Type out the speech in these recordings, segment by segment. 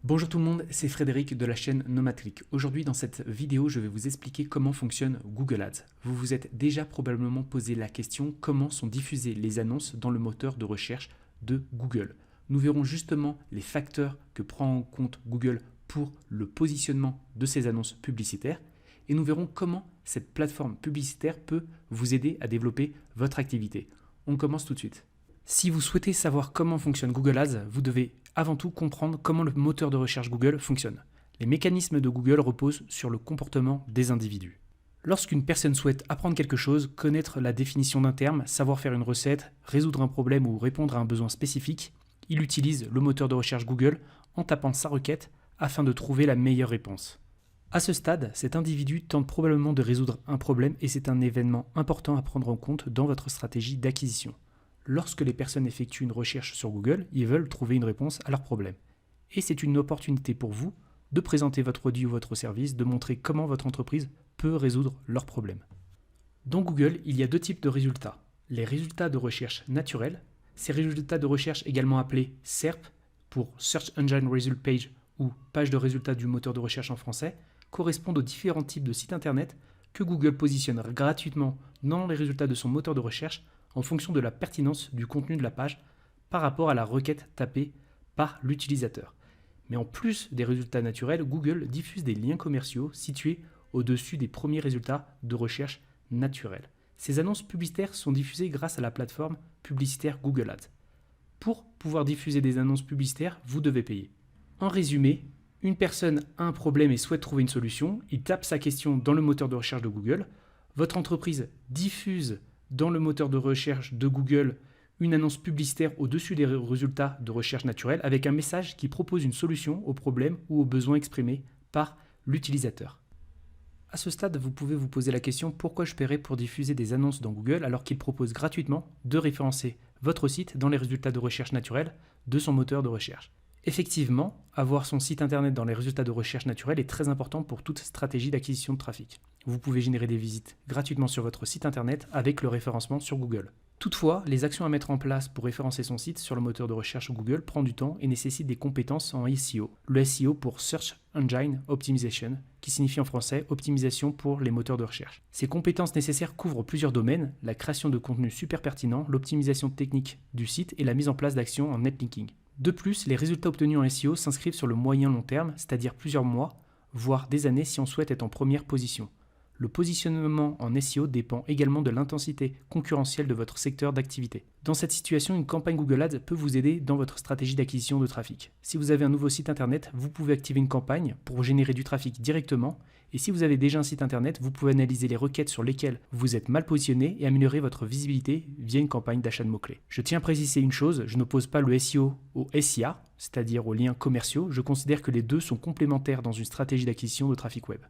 Bonjour tout le monde, c'est Frédéric de la chaîne Nomadclick. Aujourd'hui dans cette vidéo, je vais vous expliquer comment fonctionne Google Ads. Vous vous êtes déjà probablement posé la question comment sont diffusées les annonces dans le moteur de recherche de Google. Nous verrons justement les facteurs que prend en compte Google pour le positionnement de ces annonces publicitaires et nous verrons comment cette plateforme publicitaire peut vous aider à développer votre activité. On commence tout de suite. Si vous souhaitez savoir comment fonctionne Google Ads, vous devez avant tout comprendre comment le moteur de recherche Google fonctionne. Les mécanismes de Google reposent sur le comportement des individus. Lorsqu'une personne souhaite apprendre quelque chose, connaître la définition d'un terme, savoir faire une recette, résoudre un problème ou répondre à un besoin spécifique, il utilise le moteur de recherche Google en tapant sa requête afin de trouver la meilleure réponse. À ce stade, cet individu tente probablement de résoudre un problème et c'est un événement important à prendre en compte dans votre stratégie d'acquisition. Lorsque les personnes effectuent une recherche sur Google, ils veulent trouver une réponse à leur problème. Et c'est une opportunité pour vous de présenter votre produit ou votre service, de montrer comment votre entreprise peut résoudre leurs problèmes. Dans Google, il y a deux types de résultats. Les résultats de recherche naturels, ces résultats de recherche également appelés SERP pour Search Engine Result Page ou page de résultats du moteur de recherche en français, correspondent aux différents types de sites internet que Google positionne gratuitement dans les résultats de son moteur de recherche en fonction de la pertinence du contenu de la page par rapport à la requête tapée par l'utilisateur. Mais en plus des résultats naturels, Google diffuse des liens commerciaux situés au-dessus des premiers résultats de recherche naturels. Ces annonces publicitaires sont diffusées grâce à la plateforme publicitaire Google Ads. Pour pouvoir diffuser des annonces publicitaires, vous devez payer. En résumé, une personne a un problème et souhaite trouver une solution, il tape sa question dans le moteur de recherche de Google, votre entreprise diffuse dans le moteur de recherche de Google une annonce publicitaire au-dessus des résultats de recherche naturelle avec un message qui propose une solution au problème ou au besoin exprimé par l'utilisateur. À ce stade, vous pouvez vous poser la question pourquoi je paierais pour diffuser des annonces dans Google alors qu'il propose gratuitement de référencer votre site dans les résultats de recherche naturelle de son moteur de recherche. Effectivement, avoir son site internet dans les résultats de recherche naturelle est très important pour toute stratégie d'acquisition de trafic. Vous pouvez générer des visites gratuitement sur votre site internet avec le référencement sur Google. Toutefois, les actions à mettre en place pour référencer son site sur le moteur de recherche Google prend du temps et nécessite des compétences en SEO. Le SEO pour Search Engine Optimization, qui signifie en français optimisation pour les moteurs de recherche. Ces compétences nécessaires couvrent plusieurs domaines, la création de contenu super pertinent, l'optimisation technique du site et la mise en place d'actions en netlinking. De plus, les résultats obtenus en SEO s'inscrivent sur le moyen long terme, c'est-à-dire plusieurs mois, voire des années si on souhaite être en première position. Le positionnement en SEO dépend également de l'intensité concurrentielle de votre secteur d'activité. Dans cette situation, une campagne Google Ads peut vous aider dans votre stratégie d'acquisition de trafic. Si vous avez un nouveau site internet, vous pouvez activer une campagne pour générer du trafic directement. Et si vous avez déjà un site internet, vous pouvez analyser les requêtes sur lesquelles vous êtes mal positionné et améliorer votre visibilité via une campagne d'achat de mots-clés. Je tiens à préciser une chose, je n'oppose pas le SEO au SIA, c'est-à-dire aux liens commerciaux. Je considère que les deux sont complémentaires dans une stratégie d'acquisition de trafic web.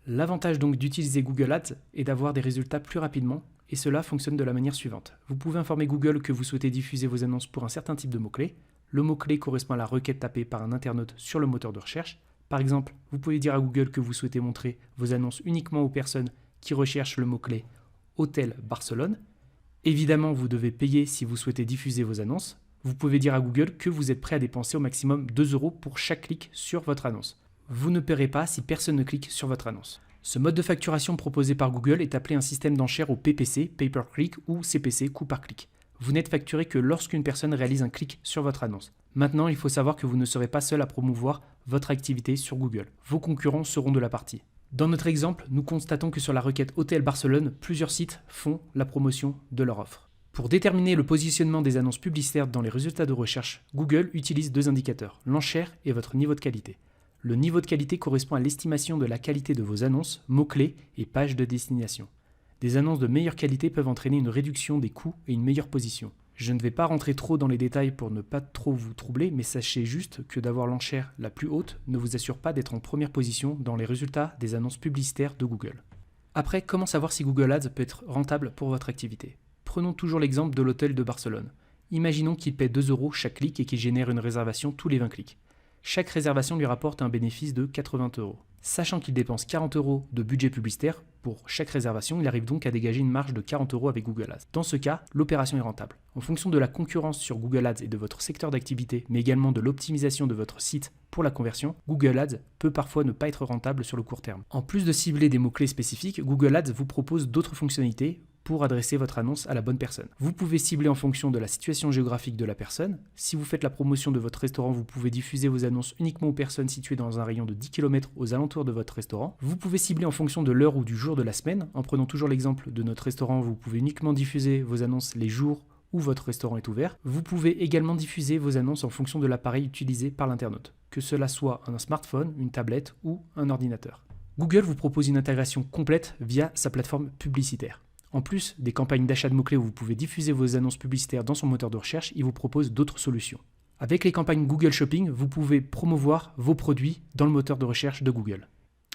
L'avantage donc d'utiliser Google Ads est d'avoir des résultats plus rapidement et cela fonctionne de la manière suivante. Vous pouvez informer Google que vous souhaitez diffuser vos annonces pour un certain type de mots-clés. Le mot-clé correspond à la requête tapée par un internaute sur le moteur de recherche. Par exemple, vous pouvez dire à Google que vous souhaitez montrer vos annonces uniquement aux personnes qui recherchent le mot-clé Hôtel Barcelone. Évidemment, vous devez payer si vous souhaitez diffuser vos annonces. Vous pouvez dire à Google que vous êtes prêt à dépenser au maximum 2 € pour chaque clic sur votre annonce. Vous ne paierez pas si personne ne clique sur votre annonce. Ce mode de facturation proposé par Google est appelé un système d'enchères au PPC, Pay Per Click, ou CPC, coût par clic. Vous n'êtes facturé que lorsqu'une personne réalise un clic sur votre annonce. Maintenant, il faut savoir que vous ne serez pas seul à promouvoir votre activité sur Google. Vos concurrents seront de la partie. Dans notre exemple, nous constatons que sur la requête Hôtel Barcelone, plusieurs sites font la promotion de leur offre. Pour déterminer le positionnement des annonces publicitaires dans les résultats de recherche, Google utilise deux indicateurs, l'enchère et votre niveau de qualité. Le niveau de qualité correspond à l'estimation de la qualité de vos annonces, mots-clés et pages de destination. Des annonces de meilleure qualité peuvent entraîner une réduction des coûts et une meilleure position. Je ne vais pas rentrer trop dans les détails pour ne pas trop vous troubler, mais sachez juste que d'avoir l'enchère la plus haute ne vous assure pas d'être en première position dans les résultats des annonces publicitaires de Google. Après, comment savoir si Google Ads peut être rentable pour votre activité? Prenons toujours l'exemple de l'hôtel de Barcelone. Imaginons qu'il paie 2 € chaque clic et qu'il génère une réservation tous les 20 clics. Chaque réservation lui rapporte un bénéfice de 80 €. Sachant qu'il dépense 40 € de budget publicitaire, pour chaque réservation, il arrive donc à dégager une marge de 40 € avec Google Ads. Dans ce cas, l'opération est rentable. En fonction de la concurrence sur Google Ads et de votre secteur d'activité, mais également de l'optimisation de votre site pour la conversion, Google Ads peut parfois ne pas être rentable sur le court terme. En plus de cibler des mots-clés spécifiques, Google Ads vous propose d'autres fonctionnalités pour adresser votre annonce à la bonne personne. Vous pouvez cibler en fonction de la situation géographique de la personne. Si vous faites la promotion de votre restaurant, vous pouvez diffuser vos annonces uniquement aux personnes situées dans un rayon de 10 km aux alentours de votre restaurant. Vous pouvez cibler en fonction de l'heure ou du jour de la semaine. En prenant toujours l'exemple de notre restaurant, vous pouvez uniquement diffuser vos annonces les jours où votre restaurant est ouvert. Vous pouvez également diffuser vos annonces en fonction de l'appareil utilisé par l'internaute, que cela soit un smartphone, une tablette ou un ordinateur. Google vous propose une intégration complète via sa plateforme publicitaire. En plus des campagnes d'achat de mots-clés où vous pouvez diffuser vos annonces publicitaires dans son moteur de recherche, il vous propose d'autres solutions. Avec les campagnes Google Shopping, vous pouvez promouvoir vos produits dans le moteur de recherche de Google.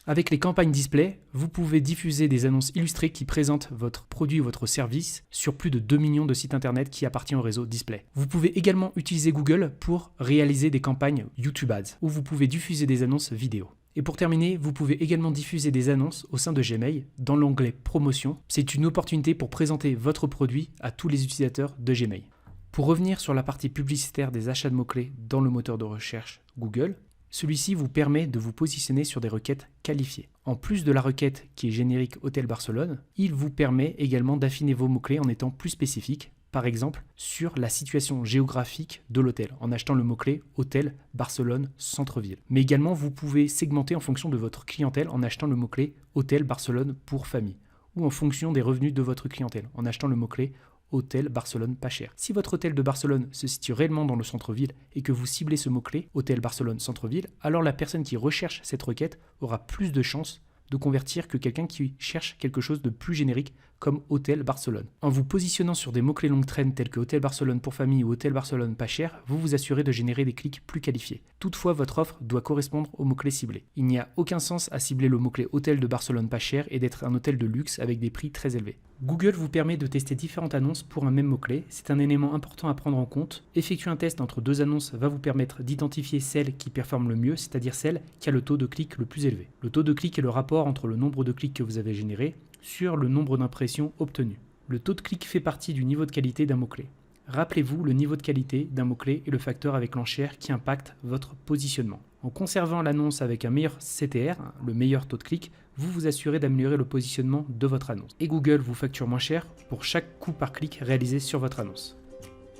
Avec les campagnes display, vous pouvez diffuser des annonces illustrées qui présentent votre produit ou votre service sur plus de 2 millions de sites internet qui appartiennent au réseau display. Vous pouvez également utiliser Google pour réaliser des campagnes YouTube Ads où vous pouvez diffuser des annonces vidéo. Et pour terminer, vous pouvez également diffuser des annonces au sein de Gmail dans l'onglet Promotion. C'est une opportunité pour présenter votre produit à tous les utilisateurs de Gmail. Pour revenir sur la partie publicitaire des achats de mots-clés dans le moteur de recherche Google, celui-ci vous permet de vous positionner sur des requêtes qualifiées. En plus de la requête qui est générique Hôtel Barcelone, il vous permet également d'affiner vos mots-clés en étant plus spécifique, par exemple sur la situation géographique de l'hôtel, en achetant le mot-clé Hôtel Barcelone Centre-Ville. Mais également, vous pouvez segmenter en fonction de votre clientèle en achetant le mot-clé Hôtel Barcelone pour famille, ou en fonction des revenus de votre clientèle, en achetant le mot-clé Hôtel Barcelone pas cher. Si votre hôtel de Barcelone se situe réellement dans le centre-ville et que vous ciblez ce mot-clé Hôtel Barcelone Centre-Ville, alors la personne qui recherche cette requête aura plus de chances de convertir que quelqu'un qui cherche quelque chose de plus générique comme Hôtel Barcelone. En vous positionnant sur des mots-clés longue traîne tels que Hôtel Barcelone pour famille ou Hôtel Barcelone pas cher, vous vous assurez de générer des clics plus qualifiés. Toutefois, votre offre doit correspondre au mot-clé ciblé. Il n'y a aucun sens à cibler le mot-clé Hôtel de Barcelone pas cher et d'être un hôtel de luxe avec des prix très élevés. Google vous permet de tester différentes annonces pour un même mot-clé. C'est un élément important à prendre en compte. Effectuer un test entre deux annonces va vous permettre d'identifier celle qui performe le mieux, c'est-à-dire celle qui a le taux de clic le plus élevé. Le taux de clic est le rapport entre le nombre de clics que vous avez généré sur le nombre d'impressions obtenues. Le taux de clic fait partie du niveau de qualité d'un mot-clé. Rappelez-vous, le niveau de qualité d'un mot-clé est le facteur avec l'enchère qui impacte votre positionnement. En conservant l'annonce avec un meilleur CTR, le meilleur taux de clic, vous vous assurez d'améliorer le positionnement de votre annonce. Et Google vous facture moins cher pour chaque coût par clic réalisé sur votre annonce.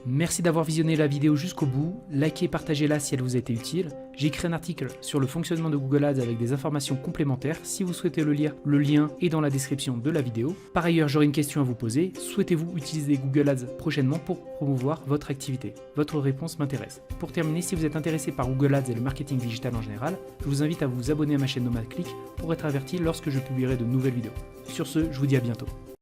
Merci d'avoir visionné la vidéo jusqu'au bout, likez et partagez-la si elle vous a été utile. J'ai écrit un article sur le fonctionnement de Google Ads avec des informations complémentaires. Si vous souhaitez le lire, le lien est dans la description de la vidéo. Par ailleurs, j'aurai une question à vous poser. Souhaitez-vous utiliser Google Ads prochainement pour promouvoir votre activité? Votre réponse m'intéresse. Pour terminer, si vous êtes intéressé par Google Ads et le marketing digital en général, je vous invite à vous abonner à ma chaîne NomadClick pour être averti lorsque je publierai de nouvelles vidéos. Sur ce, je vous dis à bientôt.